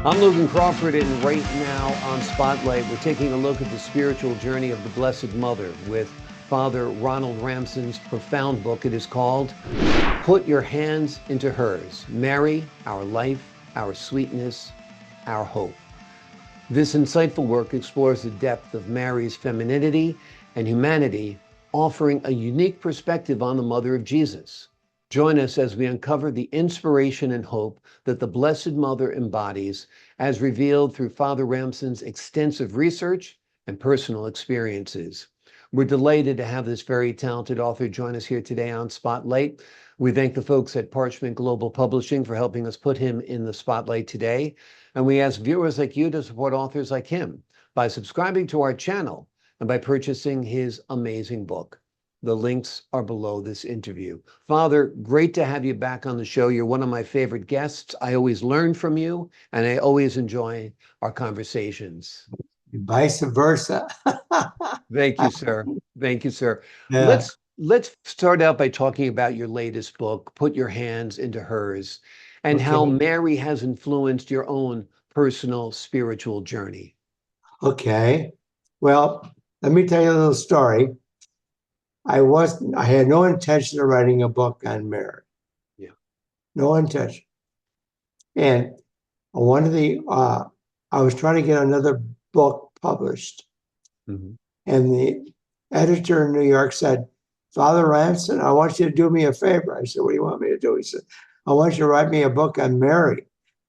I'm Logan Crawford, and right now on Spotlight, we're taking a look at the spiritual journey of the Blessed Mother with Father Ronald Ramson's profound book. It is called Put Your Hands into Hers, Mary, Our Life, Our Sweetness, Our Hope. This insightful work explores the depth of Mary's femininity and humanity, offering a unique perspective on the Mother of Jesus. Join us as we uncover the inspiration and hope that the Blessed Mother embodies, as revealed through Father Ramson's extensive research and personal experiences. We're delighted to have this very talented author join us here today on Spotlight. We thank the folks at Parchment Global Publishing for helping us put him in the spotlight today. And we ask viewers like you to support authors like him by subscribing to our channel and by purchasing his amazing book. The links are below this interview. Father, great to have you back on the show. You're one of my favorite guests. I always learn from you, and I always enjoy our conversations. Vice versa. Thank you, sir. Thank you, sir. Yeah. Let's start out by talking about your latest book, Put Your Hands into Hers, and how Okay. Mary has influenced your own personal spiritual journey. Okay. Well, let me tell you a little story. I had no intention of writing a book on Mary. Yeah. No intention. And one of the I was trying to get another book published. Mm-hmm. And the editor in New York said, Father Ramson, I want you to do me a favor. I said, what do you want me to do? He said, I want you to write me a book on Mary,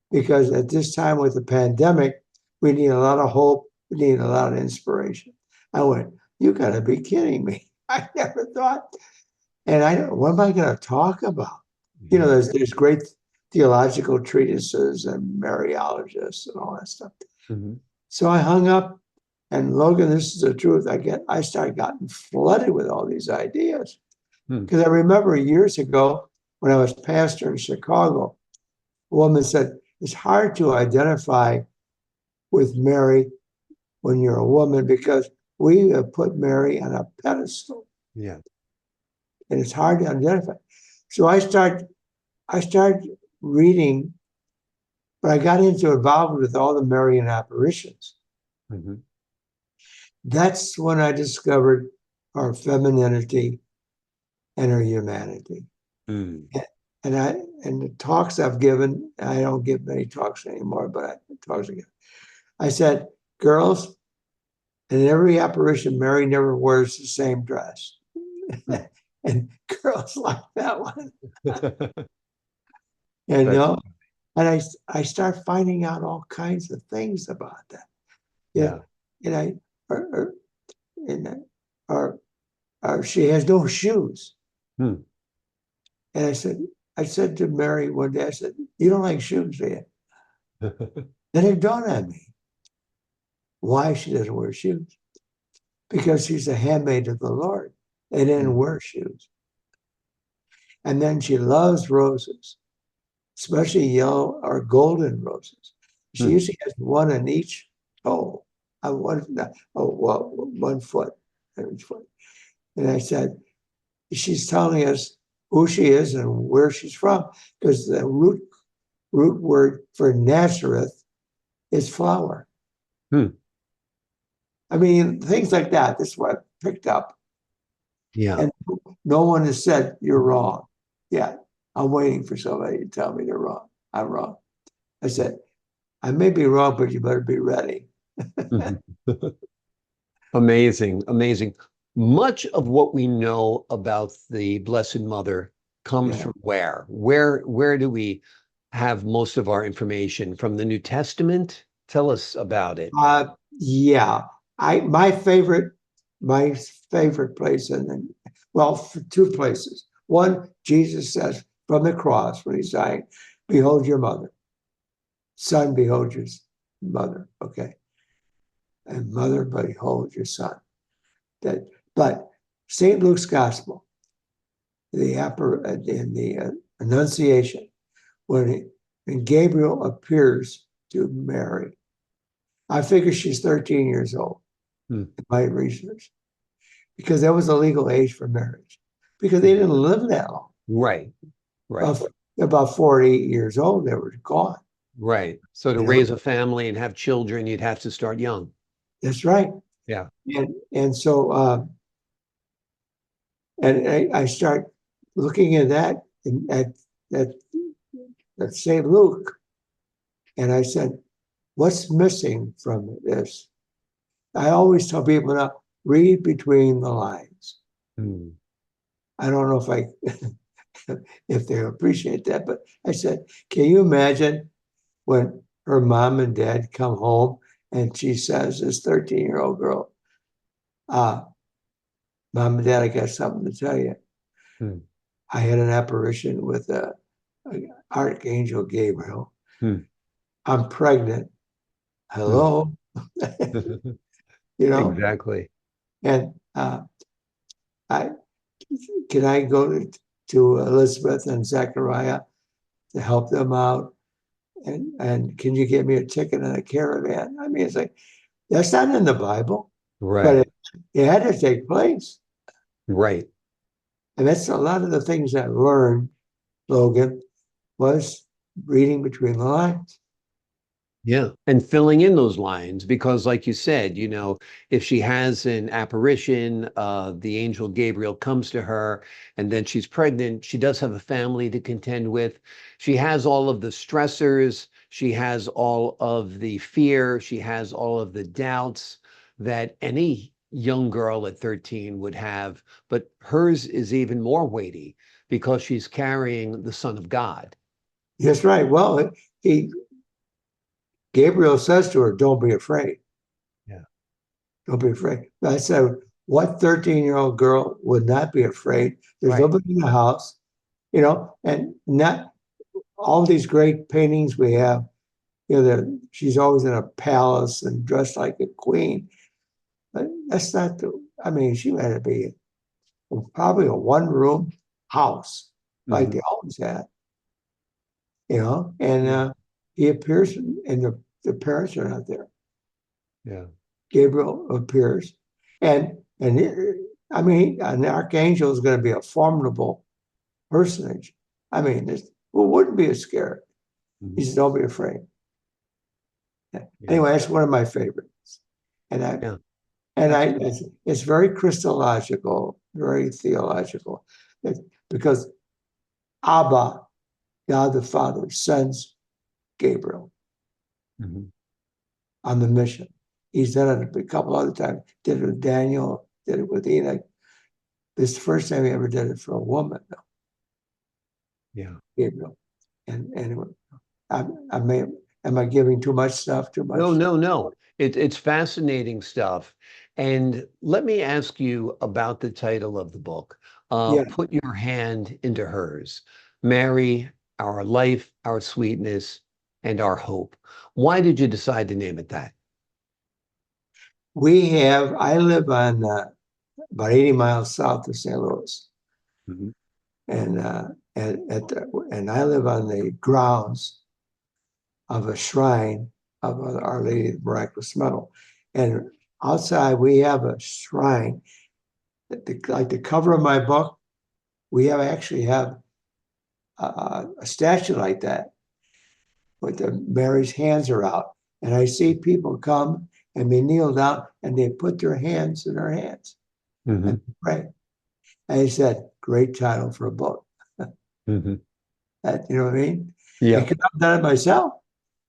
because at this time with the pandemic, we need a lot of hope. We need a lot of inspiration. I went, you got to be kidding me. I never thought. And what am I going to talk about? You know, there's great theological treatises and Mariologists and all that stuff. Mm-hmm. So I hung up, and Logan, this is the truth. I started getting flooded with all these ideas. Because I remember years ago when I was pastor in Chicago, a woman said, it's hard to identify with Mary when you're a woman because we have put Mary on a pedestal. Yeah. And it's hard to identify. So I started reading, but I got involved with all the Marian apparitions. Mm-hmm. That's when I discovered our femininity and her humanity. Mm. And the talks I've given, I don't give many talks anymore, but talks again. I said, girls, in every apparition, Mary never wears the same dress. And girls like that one. You know? And I start finding out all kinds of things about that. Yeah. Or she has no shoes. Hmm. And I said to Mary one day, I said, you don't like shoes, do you? Then it dawned on me why she doesn't wear shoes. Because she's a handmaid of the Lord. They didn't wear shoes. And then she loves roses, especially yellow or golden roses. She usually has one on each toe, one foot, on each foot. And I said, she's telling us who she is and where she's from, because the root word for Nazareth is flower. I mean, things like that. This is what I picked up. Yeah. And no one has said you're wrong. Yeah, I'm waiting for somebody to tell me they're wrong. I'm wrong. I said, I may be wrong, but you better be ready. Amazing, amazing. Much of what we know about the Blessed Mother comes from where? Where do we have most of our information? From the New Testament? Tell us about it. Yeah. My favorite place, two places. One, Jesus says from the cross when he's dying, behold your mother. Son, behold your mother. Okay. And mother, behold your son. But St. Luke's Gospel, in the Annunciation, when Gabriel appears to Mary, I figure she's 13 years old in my research, because that was a legal age for marriage, because they didn't live that long. Right. About 48 years old, they were gone. Right. So to You know, raise a family and have children, you'd have to start young. that's right. Yeah. And so and I start looking at that at at St. Luke, and I said, what's missing from this? I always tell people now, read between the lines. Hmm. I don't know if they appreciate that, but I said, can you imagine when her mom and dad come home and she says, this 13-year-old girl, mom and dad, I got something to tell you. Hmm. I had an apparition with Archangel Gabriel. Hmm. I'm pregnant. Hmm. Hello, you know, Exactly. and I can I go to Elizabeth and Zechariah to help them out? And can you get me a ticket and a caravan? I mean, it's like, that's not in the Bible, but Right. it had to take place. Right. And that's a lot of the things I learned, Logan, was reading between the lines. Yeah. And filling in those lines, because like you said, if she has an apparition, the angel Gabriel comes to her and then she's pregnant, she does have a family to contend with. She has all of the stressors, she has all of the fear, she has all of the doubts that any young girl at 13 would have, but hers is even more weighty because she's carrying the Son of God. That's right. Well, he Gabriel says to her, don't be afraid. Yeah. Don't be afraid. I said, what 13-year-old girl would not be afraid? There's Right. nobody in the house, and not all these great paintings we have, she's always in a palace and dressed like a queen. But that's not I mean, she had to be probably a one-room house like Mhm. they always had, and Yeah. he appears and the parents are not there. Yeah. Gabriel appears, and I mean, an archangel is going to be a formidable personage. I mean, who wouldn't be scared? He Mhm. says, "Don't be afraid." Yeah. Anyway, that's one of my favorites, and I Yeah. and I Absolutely. it's very Christological, very theological, because Abba, God the Father, sends Gabriel Mhm. on the mission. He's done it a couple other times. Did it with Daniel. Did it with Enoch. This is the first time he ever did it for a woman, though, Yeah. Gabriel. And anyway, I may am I giving too much stuff? Too No, much? no, no. It's fascinating stuff. And let me ask you about the title of the book. Yeah. Put your hand into hers. Mary, our life, our sweetness, and our hope. Why did you decide to name it that? I live on about 80 miles south of St. Louis. Mhm. And and I live on the grounds of a shrine of Our Lady of the Miraculous Medal. And outside we have a shrine. Like the cover of my book, we actually have a statue like that, with Mary's hands are out. And I see people come and they kneel down and they put their hands in her hands and Mhm. pray. And he said, great title for a book. Mhm. You know what I mean? Yeah. Because I've done it myself.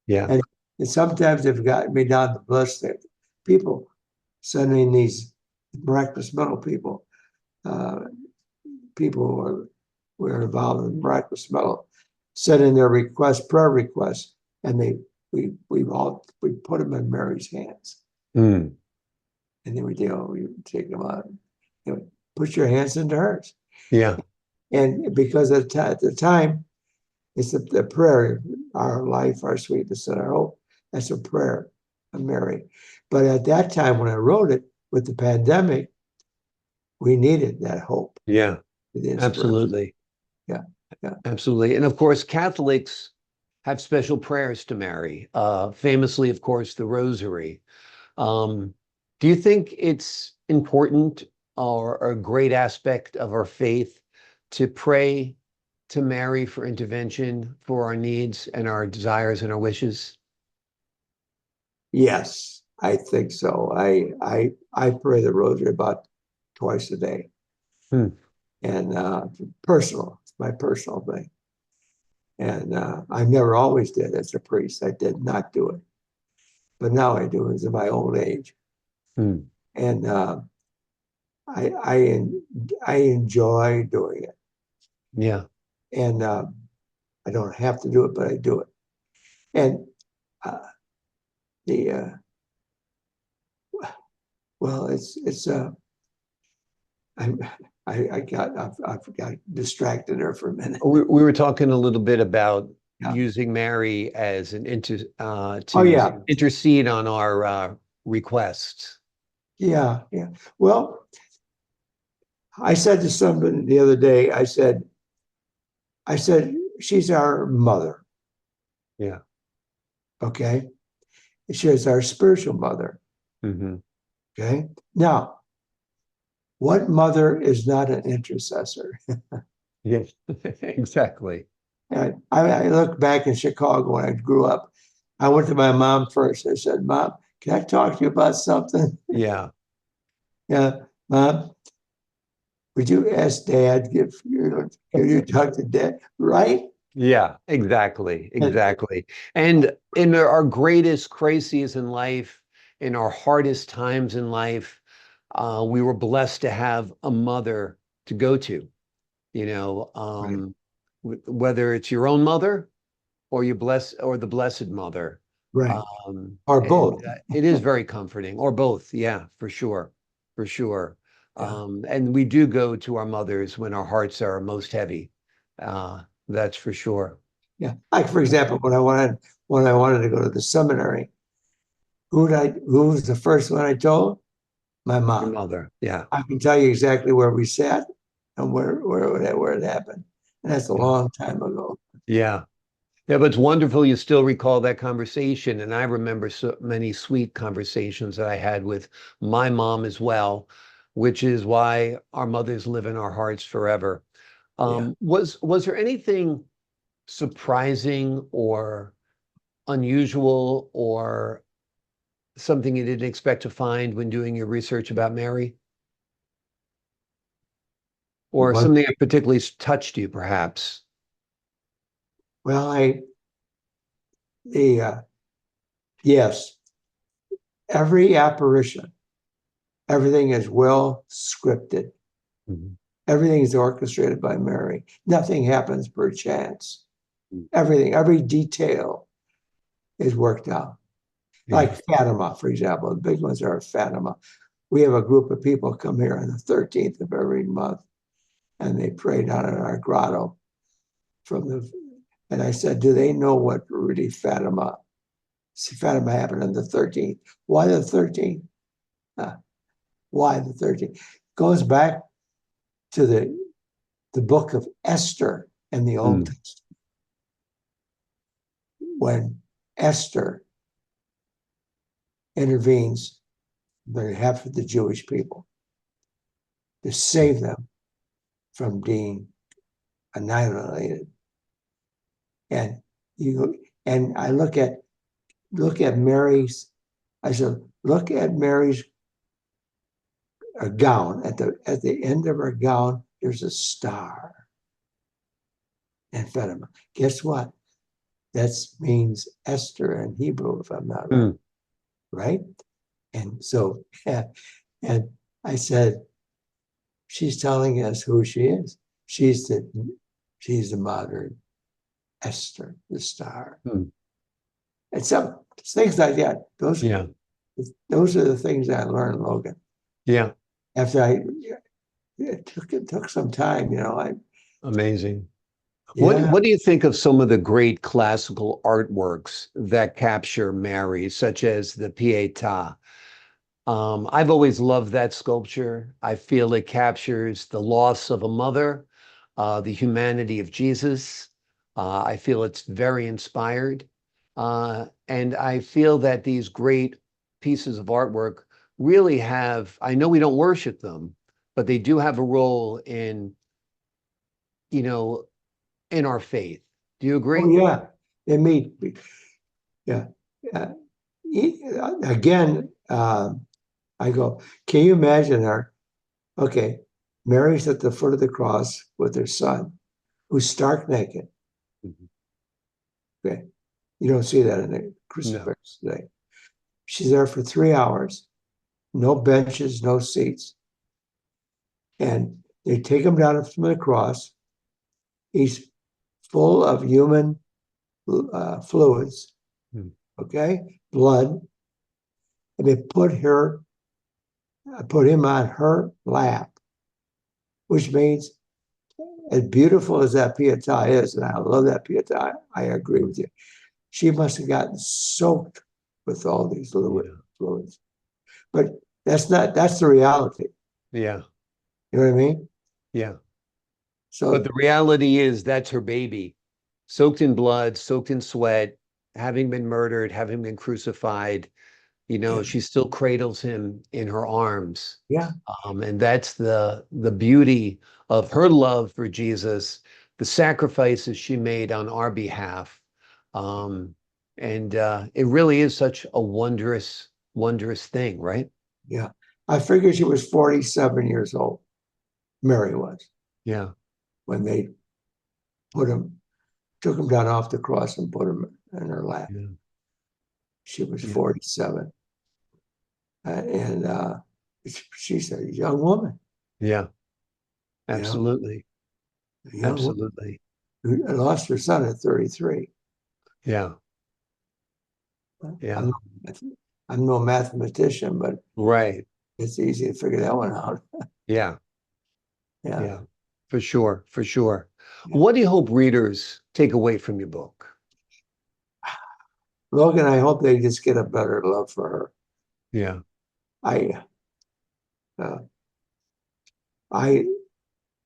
Yeah. And, and sometimes they've gotten me down to bless people sending these miraculous medal people, uh, people who are involved in miraculous medal, send in their prayer requests, and we put them in Mary's hands, Mm. and then we take them out, put your hands into hers, Yeah. and because at the time it's the prayer, our life, our sweetness, and our hope. That's a prayer of Mary. But at that time, when I wrote it with the pandemic, we needed that hope, Yeah. the inspiration. Absolutely. Yeah, yeah, Absolutely. And of course, Catholics have special prayers to Mary, famously, of course, the Rosary. Um, do you think it's important or a great aspect of our faith to pray to Mary for intervention for our needs and our desires and our wishes? Yes, I think so. I pray the rosary about twice a day, Hmm. and personal, it's my personal thing. And I never always did as a priest. I did not do it, but now I do as in my old age. Hmm. And I, I I enjoy doing it, Yeah. and I don't have to do it, but I do it. And uh, the well, it's I I got distracted there for a minute. We were talking a little bit about Yeah. using Mary as an Oh to yeah, intercede on our requests. yeah. Well, I said to somebody the other day, I said she's our mother, Yeah. okay? She's our spiritual mother, Hmm. okay? Now, what mother is not an intercessor? Yes, exactly. And I look back in Chicago when I grew up. I went to my mom first. I said, "Mom, can I talk to you about something?" Yeah. Yeah, Mom, would you ask Dad if can you talk to Dad? Right? Yeah, exactly. And Exactly. And in our greatest crises in life, in our hardest times in life, we were blessed to have a mother to go to, you know, right, whether it's your own mother or the Blessed Mother. right, or And both. it is very comforting, or both. Yeah, for sure. For sure. Yeah, And we do go to our mothers when our hearts are most heavy. That's for sure. yeah. Like for example, when I wanted to go to the seminary, who was the first one I told? My Your mom. mother. Yeah. I can tell you exactly where we sat and where it happened. And that's a Yeah. long time ago. Yeah. Yeah, but it's wonderful you still recall that conversation. And I remember so many sweet conversations that I had with my mom as well, which is why our mothers live in our hearts forever. Yeah. Was there anything surprising or unusual or something you didn't expect to find when doing your research about Mary? Or One, something that particularly touched you, perhaps? well, the yes, every apparition, everything is well scripted. Mhm. Everything is orchestrated by Mary. Nothing happens per chance. Mm. Everything, every detail is worked out. Yeah. Like Fatima, for example, the big ones are Fatima. We have a group of people come here on the 13th of every month, and they pray down in our grotto from the. And I said, do they know what really Fatima? See, Fatima happened on the 13th. Why the 13th? Why the 13th? Goes back to the book of Esther in the Old Mm. Testament, when Esther intervenes on behalf of the Jewish people to save them from being annihilated. And you and I look at Mary's. I said, look at Mary's gown. At the end of her gown, there's a star and Fatima. Guess what? That means Esther in Hebrew, if I'm not right. Mm. Right? And so, yeah, and I said, she's telling us who she is. She's the she's the modern Esther, the star. Mm. And some things like that. Yeah. Those are the things I learned, Logan. Yeah. After it took some time, I Amazing. yeah. What do you think of some of the great classical artworks that capture Mary, such as the Pietà? I've always loved that sculpture. I feel it captures the loss of a mother, the humanity of Jesus. I feel it's very inspired. And I feel that these great pieces of artwork really have, I know we don't worship them, but they do have a role in, you know, in our faith. Do you Oh, agree? yeah. They meet. Yeah. Again, I go, can you imagine her? Okay, Mary's at the foot of the cross with her son, who's stark naked. Mhm. Okay, you don't see that in the No. crucifix today. She's there for 3 hours, no benches, no seats. And they take him down from the cross. He's full of human fluids, Hmm. okay, blood. And they put him on her lap, which means, as beautiful as that Pietà is, and I love that Pietà, I agree with you. She must have gotten soaked with all these Yeah. fluids. But that's the reality. Yeah. You know what I mean? Yeah. But So, the reality is that's her baby, soaked in blood, soaked in sweat, having been murdered, having been crucified. yeah, She still cradles him in her arms. yeah, And that's the beauty of her love for Jesus, the sacrifices she made on our behalf. Um, and it really is such a wondrous, wondrous thing, right? yeah. I figured she was 47 years old. Mary was, Yeah. when they put him, took him down off the cross and put him in her lap. Yeah. She was Yeah. 47. And she's a young woman, Yeah. you know, Absolutely. a young woman Absolutely. who lost her son at 33. Yeah. I'm Yeah. no, I'm no mathematician, but Right. it's easy to figure that one out. Yeah. Yeah, Yeah. For sure. For sure. yeah. What do you hope readers take away from your book? Logan, I hope they just get a better love for her. Yeah. I, uh, I,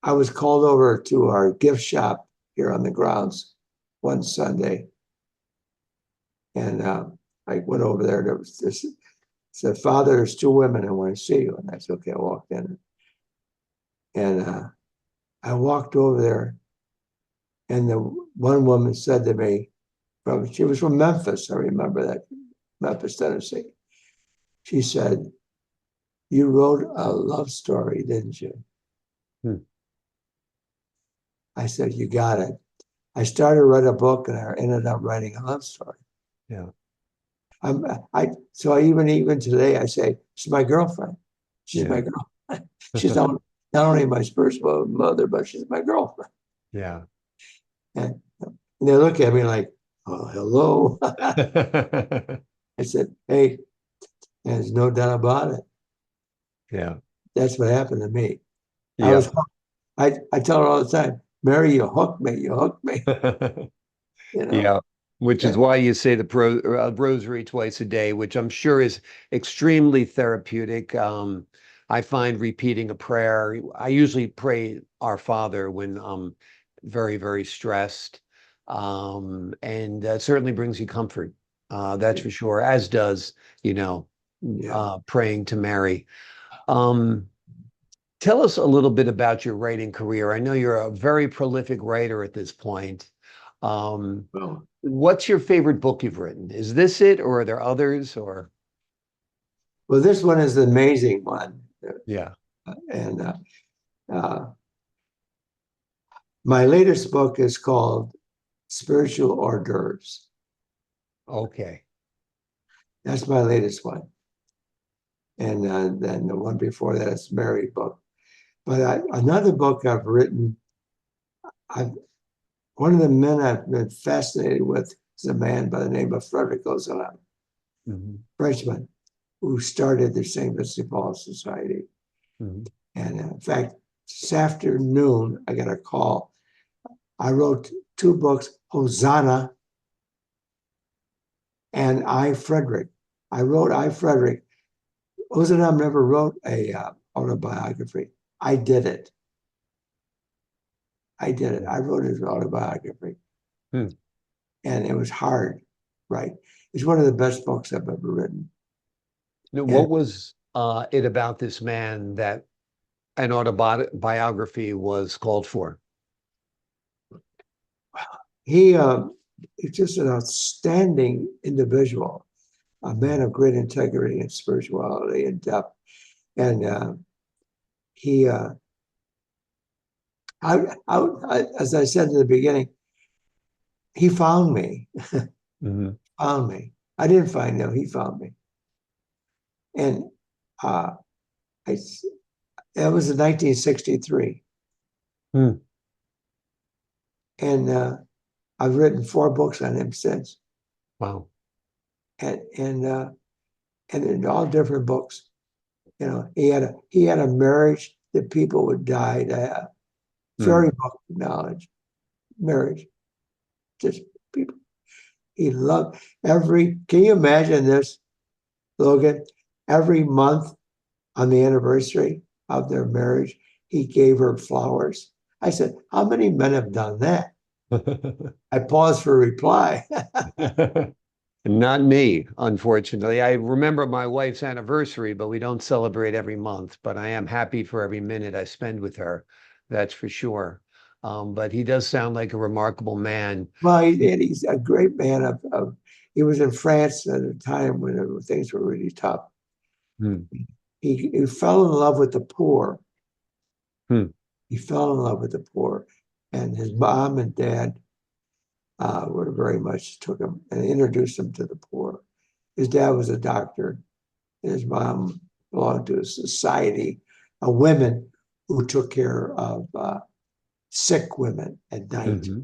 I was called over to our gift shop here on the grounds one Sunday, and I went over there. There was this. Said, "Father, there's two women I want to see you," and I said, "Okay." I walked in, and I walked over there, and the one woman said to me, she was from Memphis. I remember that, Memphis, Tennessee. She said, "You wrote a love story, didn't you?" Hmm. I said, "You got it." I started to write a book, and I ended up writing a love story. Yeah. So I even today I say she's my girlfriend. She's my Yeah. girl. She's not only my spiritual mother, but she's my girlfriend. Yeah. And they look at me like, "Oh, hello." I said, "Hey, there's no doubt about it. Yeah. That's what happened to me. I Yeah. was I tell her all the time, Mary, you hooked me. You hooked me." You know. Yeah. Which is Yeah. why you say the rosary twice a day, which I'm sure is extremely therapeutic. I find repeating a prayer. I usually pray Our Father when I'm very, very stressed. And that certainly brings you comfort. That's for sure, as does, you know, Yeah. praying to Mary. Um, Tell us a little bit about your writing career. I know you're a very prolific writer at this point. Um, Well, what's your favorite book you've written? Is this it, or are there others? Or this one is the amazing one, yeah, and uh, my latest book is called Spiritual Hors d'oeuvres. okay, That's my latest one. And then the one before that is Mary book. But another book I've written, I've one of the men I've been fascinated with is a man by the name of Frederick Ozanam, hmm Frenchman, who started the St. Vincent Paul Society. hmm And in fact, this afternoon, I got a call. I wrote two books, Hosanna and I, Frederick. I wrote I, Frederick. Ozanam never wrote a autobiography. I did it. I did it. I wrote his autobiography, hmm. and it was hard, right? It's one of the best books I've ever written. Now, And what was it about this man that an autobiography was called for? he's just an outstanding individual, a man of great integrity and spirituality and depth. And he, as I said in the beginning, he found me. Mm-hmm. Found me. I didn't find him. He found me. And that was in 1963. Hmm. And I've written 4 books on him since. Wow. And in all different books. You know, he had a marriage that people would die to have. Fairy book knowledge, marriage, just people. He loved can you imagine this, Logan? Every month on the anniversary of their marriage, he gave her flowers. I said, how many men have done that? I paused for a reply. Not me, unfortunately. I remember my wife's anniversary, but we don't celebrate every month. But I am happy for every minute I spend with her. That's for sure. But he does sound like a remarkable man. Well, he's a great man he was in France at a time when things were really tough. Hmm. He fell in love with the poor. Hmm. He fell in love with the poor. And his mom and dad were very much took him and introduced him to the poor. His dad was a doctor. And his mom belonged to a society of women who took care of sick women at night. Mm-hmm.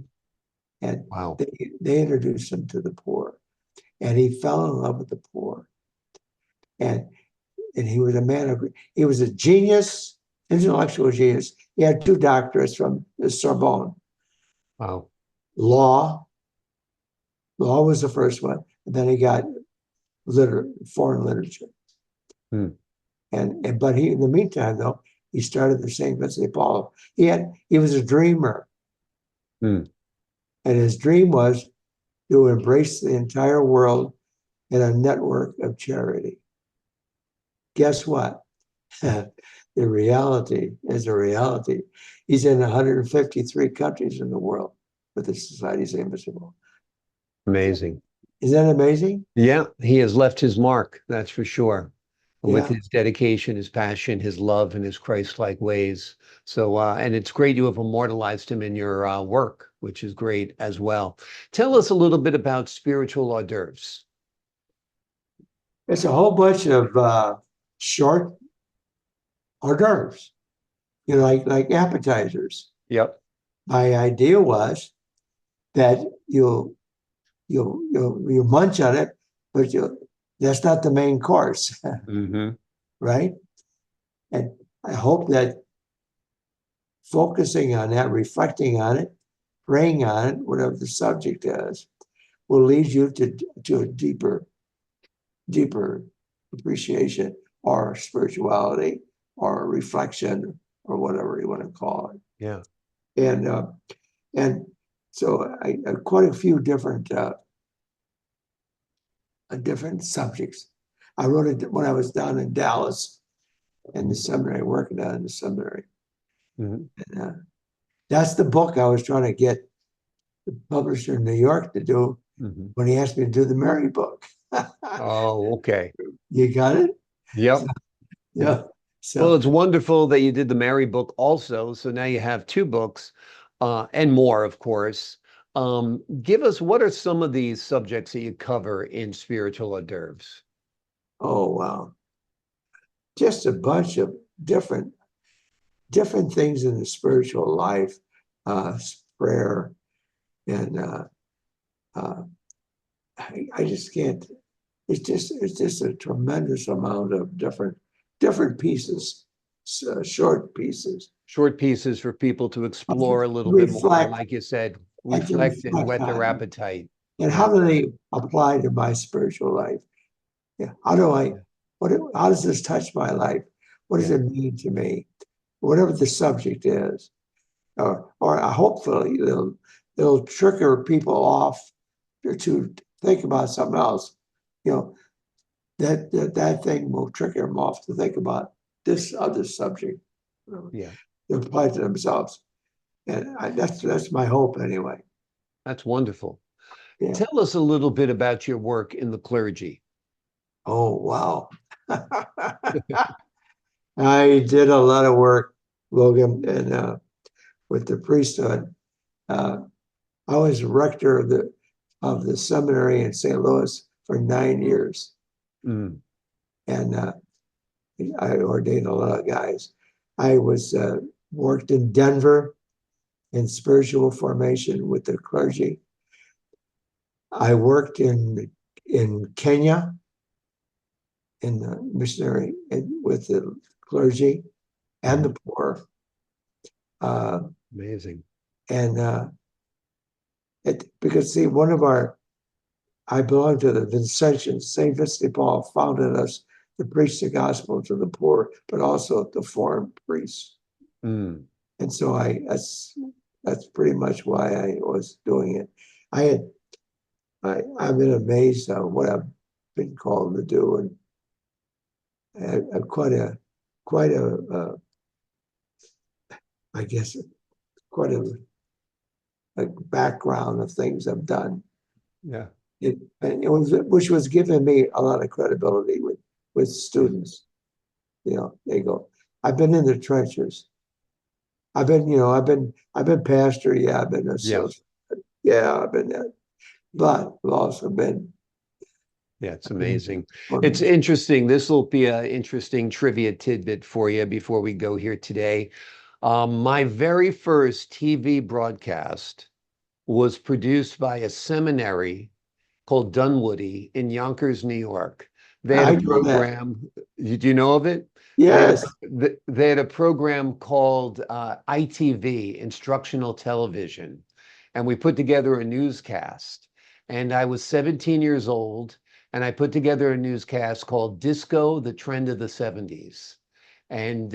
And Wow. they introduced him to the poor. And he fell in love with the poor. And he was he was a genius, intellectual genius. He had 2 doctorates from the Sorbonne. Wow. Law was the first one. And then he got foreign literature. Hmm. But in the meantime, though, he started the St. Vincent de Paul. He was a dreamer. Hmm. And his dream was to embrace the entire world in a network of charity. Guess what? The reality is a reality. He's in 153 countries in the world with the Society of St. Vincent de Paul. Amazing. Isn't that amazing? Yeah, he has left his mark, that's for sure. With Yeah. his dedication, his passion, his love, and his Christ-like ways. So, and it's great you have immortalized him in your work, which is great as well. Tell us a little bit about spiritual hors d'oeuvres. It's a whole bunch of short hors d'oeuvres, like appetizers. Yep. My idea was that you munch on it, but that's not the main course, Mm-hmm. right? And I hope that focusing on that, reflecting on it, praying on it, whatever the subject is, will lead you to a deeper appreciation or spirituality or reflection or whatever you want to call it. Yeah. And so I quite a few different subjects. I wrote it when I was down in Dallas in the seminary, working down in the seminary. Mm-hmm. And that's the book I was trying to get the publisher in New York to do Mm-hmm. when he asked me to do the Mary book. Oh, okay. You got it? Yep. Yeah. Well, So, it's wonderful that you did the Mary book also. So now you have 2 books and more, of course. Give us, what are some of these subjects that you cover in spiritual hors d'oeuvres? oh, wow. Just a bunch of different things in the spiritual life, prayer, and I just can't. It's just a tremendous amount of different pieces, short pieces. Short pieces for people to explore a little bit more, and Reflect. like you said, I can reflect and reflect whet their on, appetite. and Yeah. how do they apply to my spiritual life? Yeah, how do I? How does this touch my life? What does Yeah. it mean to me? Whatever the subject is, or hopefully they'll trigger people off to think about something else. You know, that thing will trigger them off to think about this other subject. Yeah. They apply to themselves, and that's my hope anyway. That's wonderful. Yeah. Tell us a little bit about your work in the clergy. Oh, wow. I did a lot of work, Logan, and with the priesthood. Uh, I was rector of the seminary in St. Louis for 9 years, Mm, and I ordained a lot of guys. I was worked in Denver in spiritual formation with the clergy. I worked in Kenya in the missionary with the clergy and the poor. Uh, amazing. and because see, I belong to the Vincentians. St. Vincent de Paul founded us to preach the gospel to the poor, but also the foreign priests. Mm, And so that's pretty much why I was doing it. I've been amazed at what I've been called to do, and quite a I guess quite a background of things I've done. yeah. And it was, which was giving me a lot of credibility with students. You know, they go, I've been in the trenches. I've been pastor. Yeah, I've been Yeah. associate. Yeah, I've been that. But I've also been. Yeah, it's amazing. It's Formation. interesting. This will be an interesting trivia tidbit for you before we go here today. My very first TV broadcast was produced by a seminary called Dunwoody in Yonkers, New York. They had a I know that. program. Do you know of it? Yes. They had a program called ITV, Instructional Television, and we put together a newscast. And I was 17 years old, and I put together a newscast called Disco, the Trend of the 70s. And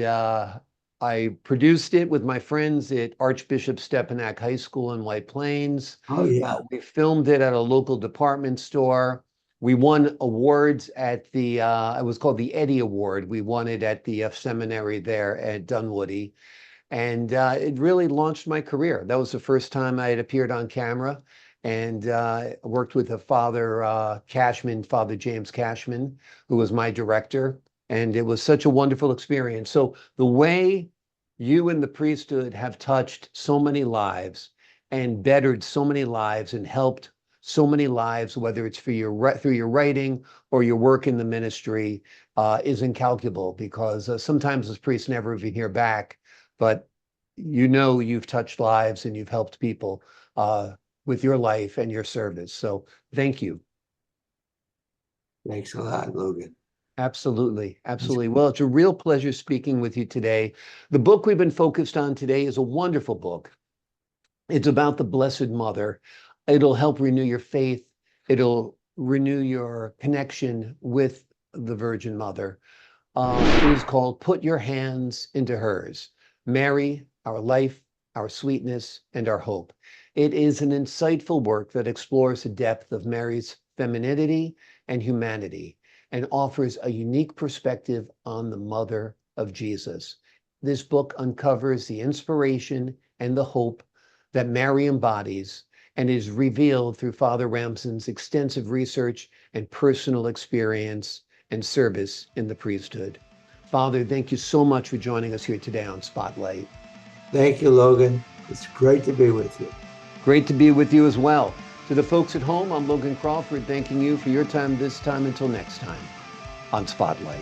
I produced it with my friends at Archbishop Stepanak High School in White Plains. Oh yeah. We filmed it at a local department store. We won awards at it was called the Eddie Award. We won it at the seminary there at Dunwoody. And it really launched my career. That was the first time I had appeared on camera, and worked with a Father Cashman, Father James Cashman, who was my director. And it was such a wonderful experience. So the way you and the priesthood have touched so many lives and bettered so many lives and helped so many lives, whether it's through your writing or your work in the ministry, is incalculable, because sometimes as priests never even hear back, but you've touched lives and you've helped people with your life and your service. So thank you. Thanks a lot, Logan. Absolutely. Absolutely. Well, it's a real pleasure speaking with you today. The book we've been focused on today is a wonderful book. It's about the Blessed Mother. It'll help renew your faith. It'll renew your connection with the Virgin Mother. It is called Put Your Hands into Hers. Mary, our life, our sweetness, and our hope. It is an insightful work that explores the depth of Mary's femininity and humanity, and offers a unique perspective on the mother of Jesus. This book uncovers the inspiration and the hope that Mary embodies, and is revealed through Father Ramson's extensive research and personal experience and service in the priesthood. Father, thank you so much for joining us here today on Spotlight. Thank you, Logan. It's great to be with you. Great to be with you as well. To the folks at home, I'm Logan Crawford, thanking you for your time this time. Until next time on Spotlight.